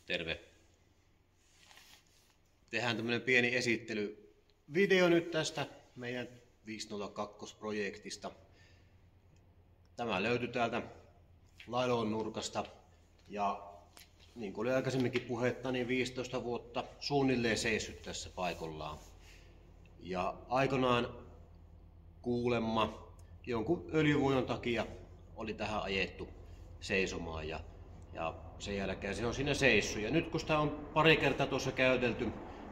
Terve! Tehdään tämmönen pieni esittelyvideo nyt tästä meidän 502-projektista. Tämä löytyi täältä Lailon nurkasta ja niin kuin oli aikaisemminkin puhetta, niin 15 vuotta suunnilleen seissyt tässä paikallaan. Ja aikanaan kuulemma jonkun öljyvuodon takia oli tähän ajettu seisomaan ja sen jälkeen se on siinä seissyt. Ja nyt kun sitä on pari kertaa tuossa käytelty,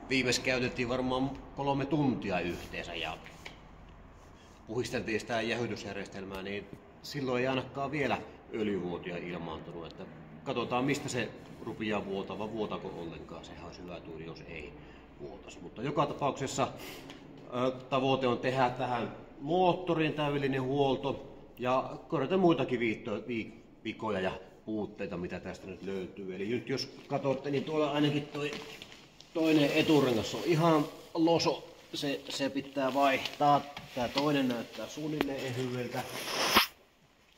viimeis käytettiin varmaan 3 tuntia yhteensä ja puhisteltiin sitä jäähdytysjärjestelmää, niin silloin ei ainakaan vielä öljyvuotoja ilmaantunut. Että katsotaan mistä se rupeaa vuotaa, vuotako ollenkaan. Sehän olisi hyvä tuuri, jos ei vuotaisi. Mutta joka tapauksessa tavoite on tehdä tähän moottoriin täydellinen huolto ja korjata muitakin vikoja ja puutteita, mitä tästä nyt löytyy. Eli nyt jos katsotte, niin tuolla ainakin toinen eturengas on ihan loso. Se pitää vaihtaa. Tää toinen näyttää suunnilleen ehyeltä.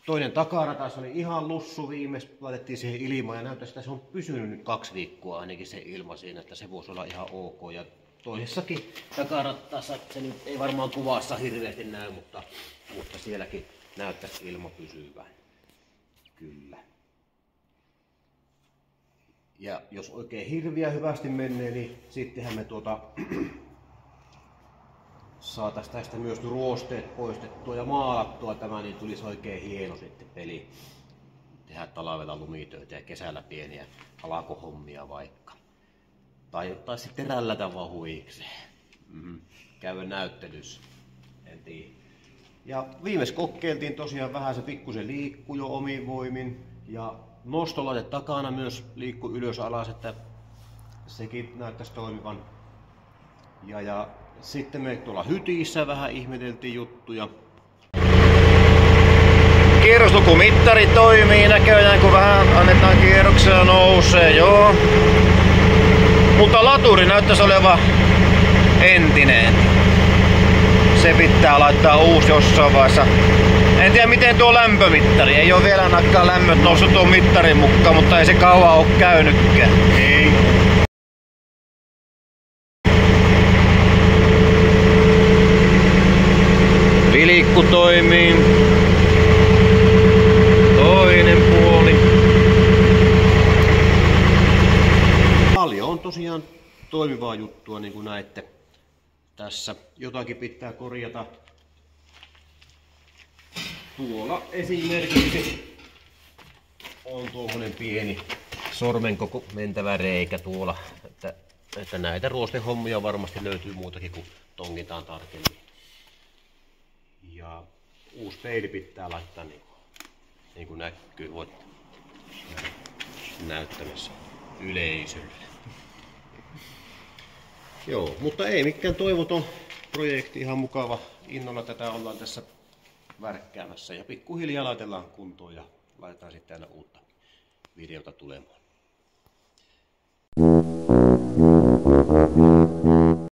Toinen takaratas oli ihan lussu viimeis, laitettiin siihen ilmaan ja näyttää, että se on pysynyt nyt 2 viikkoa ainakin se ilma siinä, että se voisi olla ihan ok. Ja toisessakin takarattaassa, se nyt ei varmaan kuvassa hirveästi näy, mutta sielläkin näyttäisi ilma pysyvän. Kyllä. Ja jos oikein hirviä hyvästi menee, niin sittenhän me saataisiin tästä myös ruosteet poistettua ja maalattua tämä, niin tulisi oikein hieno sitten peli. Tehdä talvella lumitöitä ja kesällä pieniä alakohommia vaikka. Tai sitten rällätä vaan huikseen. Käydä näyttelyssä. En tiedä. Ja viimeis kokeiltiin tosiaan vähän, se pikkusen liikkui jo omin voimin. Ja nostolaite takana myös liikkui ylös alas, että sekin näyttäisi toimivan. Ja sitten me tuolla hytissä vähän ihmeteltiin juttuja. Kierroslukumittari toimii näköjään, kun vähän annetaan kierroksia nousee, joo. Mutta laturi näyttäisi olevan entinen. Se pitää laittaa uusi jossain vaiheessa. En tiedä miten tuo lämpömittari, ei ole vielä ainakaan lämmöt noussut tuon mittarin mukaan, mutta ei se kauan ole käynytkään. Ei. Vilikku toimii. Toinen puoli. Paljon on tosiaan toimivaa juttua, niin kuin näette. Tässä jotakin pitää korjata. Tuolla esimerkiksi on tuommoinen pieni sormen koko mentävä reikä tuolla. Että näitä ruostehommia varmasti löytyy muutakin, kun tongitaan tarkemmin. Ja uusi peili pitää laittaa niin kuin näkyy, voit näyttämässä yleisölle. Joo, mutta ei mikään toivoton projekti, ihan mukava. Innolla tätä ollaan tässä värkkäämässä ja pikkuhiljaa laitellaan kuntoon ja laitetaan sitten aina uutta videota tulemaan.